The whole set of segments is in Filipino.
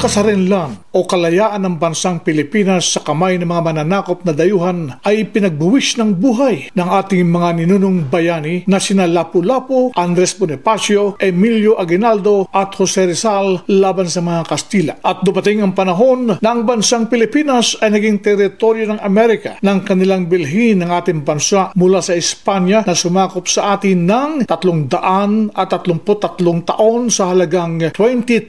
kasarinlan o kalayaan ng bansang Pilipinas sa kamay ng mga mananakop na dayuhan ay pinagbuwis ng buhay ng ating mga ninunong bayani na sina Lapu-Lapu, Andres Bonifacio, Emilio Aguinaldo at Jose Rizal laban sa mga Kastila. At dumating ang panahon na ang bansang Pilipinas ay naging teritoryo ng Amerika ng kanilang bilhin ng ating bansa mula sa Espanya na sumakop sa atin ng 333 taon sa halagang $20,000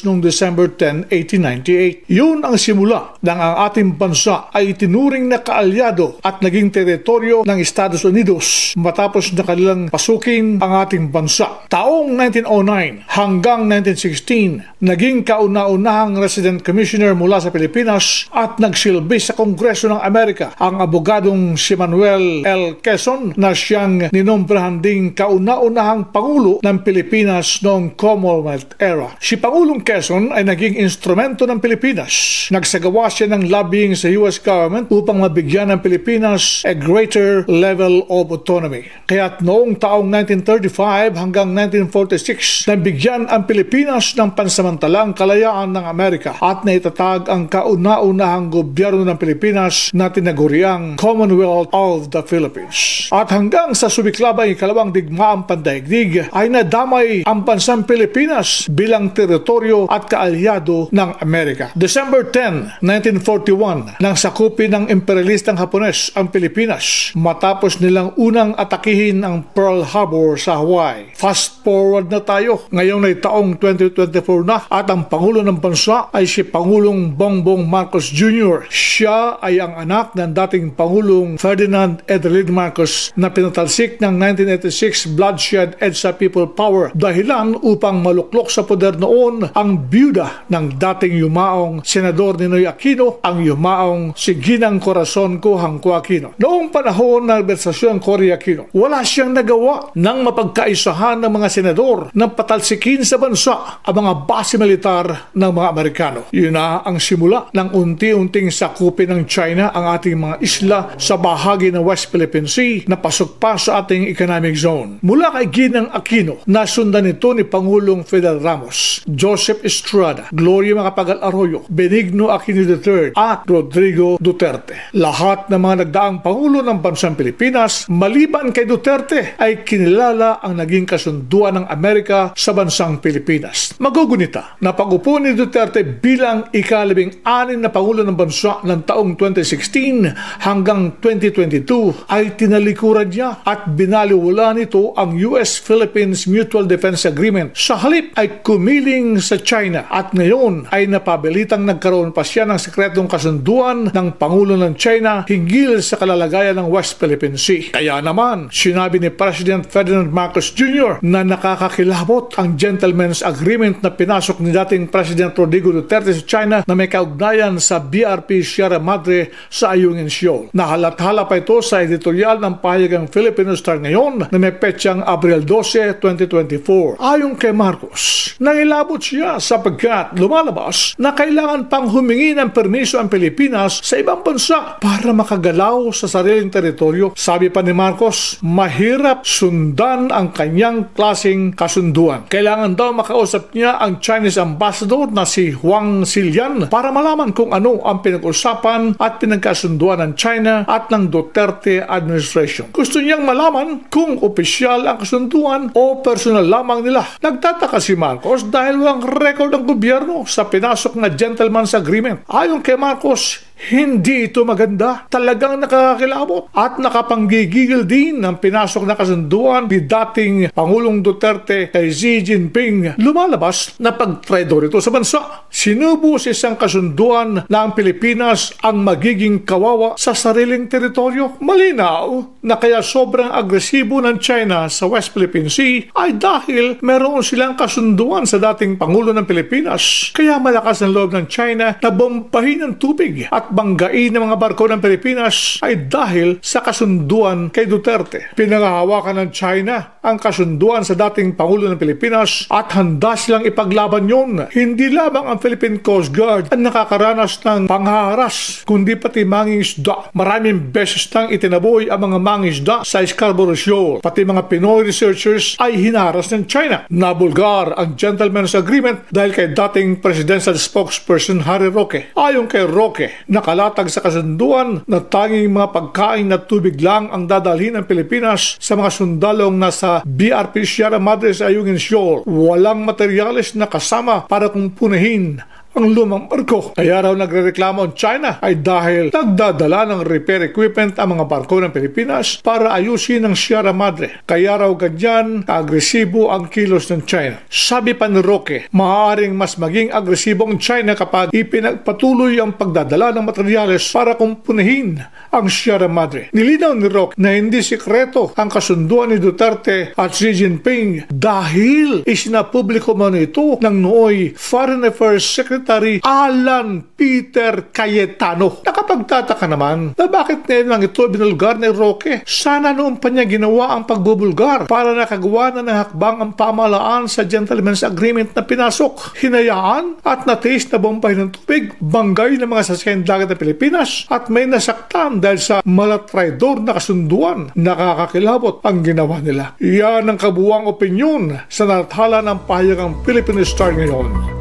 noong December 10, 1898. Yun ang simula ng ang ating bansa ay tinuring na kaalyado at naging teritoryo ng Estados Unidos matapos na kanilang pasukin ang ating bansa. Taong 1909 hanggang 1916, naging kauna-unahang resident commissioner mula sa Pilipinas at nagsilbi sa Kongreso ng Amerika ang abogadong si Manuel L. Quezon na siyang ninombrahan ding kauna-unahang Pangulo ng Pilipinas noong Commonwealth era. Si Pangulong Quezon ay naging instrumento ng Pilipinas. Nagsagawa siya ng lobbying sa US government upang mabigyan ng Pilipinas a greater level of autonomy. Kaya't noong taong 1935 hanggang 1946, nabigyan ang Pilipinas ng pansamantalang kalayaan ng Amerika at naitatag ang kauna-unahang gobyerno ng Pilipinas na tinaguriang Commonwealth of the Philippines. At hanggang sa sumiklabang ikalawang digmaang pandaigdig ay nadamay ang bansang Pilipinas bilang teritoryo at kaalyado ng Amerika. December 10, 1941, nang sakupin ng imperialistang Hapones ang Pilipinas matapos nilang unang atakihin ang Pearl Harbor sa Hawaii. Fast forward na tayo. Ngayon ay taong 2024 na at ang Pangulo ng bansa ay si Pangulong Bongbong Marcos Jr. Siya ay ang anak ng dating Pangulong Ferdinand Edelid Marcos na pinatalsik ng 1986 bloodshed EDSA People Power dahilan upang maluklok sa poder noon ang biyuda ng dating yumaong Senador Ninoy Aquino, ang yumaong si Ginang Corazon Cojuangco Aquino. Noong panahon ng Administrasyon Cory Aquino, wala siyang nagawa ng mapagkaisahan ng mga senador na patalsikin sa bansa ang mga base militar ng mga Amerikano. Yun na ang simula ng unti-unting sakupin ng China ang ating mga isla sa bahagi ng West Philippine Sea na pasok pa sa ating economic zone. Mula kay Ginang Aquino, nasundan ito ni Pangulong Fidel Ramos, Joseph Estrada, Gloria Macapagal Arroyo, Benigno Aquino III at Rodrigo Duterte. Lahat ng mga nagdaang Pangulo ng bansang Pilipinas, maliban kay Duterte, ay kinilala ang naging kasunduan ng Amerika sa bansang Pilipinas. Magugunita na pag-upo ni Duterte bilang ika-16 na Pangulo ng bansa ng taong 2016 hanggang 2022 ay tinalikuran niya at binaliwala nito ang US-Philippines Mutual Defense Agreement. Sa halip ay kumiling sa China at ngayon ay napabilitang nagkaroon pa siya ng sekretong kasunduan ng Pangulo ng China hinggil sa kalalagayan ng West Philippine Sea. Kaya naman, sinabi ni President Ferdinand Marcos Jr. na nakakakilabot ang Gentleman's Agreement na pinasok ni dating President Rodrigo Duterte sa China na may kaugnayan sa BRP Sierra Madre sa Ayungin Shoal. Nahalat-hala pa ito sa editorial ng pahayagang Filipino Star ngayon na may petsang Abril 12, 2024. Ayon kay Marcos, nangilabot siya sapagkat lumalabas na kailangan pang humingi ng permiso ang Pilipinas sa ibang bansa para makagalaw sa sariling teritoryo. Sabi pa ni Marcos, mahirap sundan ang kanyang klaseng kasunduan. Kailangan daw makausap niya ang Chinese ambassador na si Huang Xilian para malaman kung ano ang pinag-usapan at pinagkasunduan ng China at ng Duterte administration. Gusto niyang malaman kung opisyal ang kasunduan o personal lamang nila. Nagtataka si Marcos dahil walang record ng gobyerno sa pinasok na Gentleman's Agreement. Ayon kay Marcos, hindi ito maganda. Talagang nakakakilabot at nakapanggigigil din ang pinasok na kasunduan ni dating Pangulong Duterte kay Xi Jinping. Lumalabas na pag-traidor ito sa bansa. Sinubo sa isang kasunduan na ang Pilipinas ang magiging kawawa sa sariling teritoryo. Malinaw na kaya sobrang agresibo ng China sa West Philippine Sea ay dahil meron silang kasunduan sa dating Pangulo ng Pilipinas. Kaya malakas ang loob ng China na bombahin ng tubig at at banggain ng mga barko ng Pilipinas ay dahil sa kasunduan kay Duterte. Pinangahawakan ng China ang kasunduan sa dating Pangulo ng Pilipinas at handa silang ipaglaban yun. Hindi lamang ang Philippine Coast Guard ang nakakaranas ng panghaharas, kundi pati mangingisda. Maraming beses nang itinaboy ang mga mangingisda sa Scarborough Shoal. Pati mga Pinoy researchers ay hinaras ng China. Nabulgar ang Gentleman's Agreement dahil kay dating presidential spokesperson Harry Roque. Ayon kay Roque, nakalatag sa kasunduan na tanging mga pagkain na tubig lang ang dadalhin ng Pilipinas sa mga sundalong nasa BRP Sierra Madre sa Ayungin Shoal. Walang materyales na kasama para kumpunahin ang lumang barko. Kaya raw nagrereklamo ang China ay dahil nagdadala ng repair equipment ang mga barko ng Pilipinas para ayusin ang Sierra Madre. Kaya raw ganyan agresibo ang kilos ng China. Sabi pa ni Roque, maaaring mas maging agresibo ang China kapag ipinagpatuloy ang pagdadala ng materyales para kumpunahin ang Sierra Madre. Nilinaw ni Roque na hindi sikreto ang kasunduan ni Duterte at Xi Jinping dahil isinapubliko man ito ng nooy Foreign Affairs Secretary Alan Peter Cayetano. Nakapagtataka naman na bakit ngayon lang ito binulgar ni Roque. Sana noon pa niya ginawa ang pagbubulgar para nakagawa na ng hakbang ang pamahalaan sa Gentleman's Agreement na pinasok. Hinayaan at natiis na bombay ng tubig, banggay ng mga sasakyan dagat ng Pilipinas at may nasaktan dahil sa malatraidor na kasunduan. Nakakakilabot ang ginawa nila. Yan ang kabuwang opinyon sa nalathala ng pahayagang Philippine Star ngayon.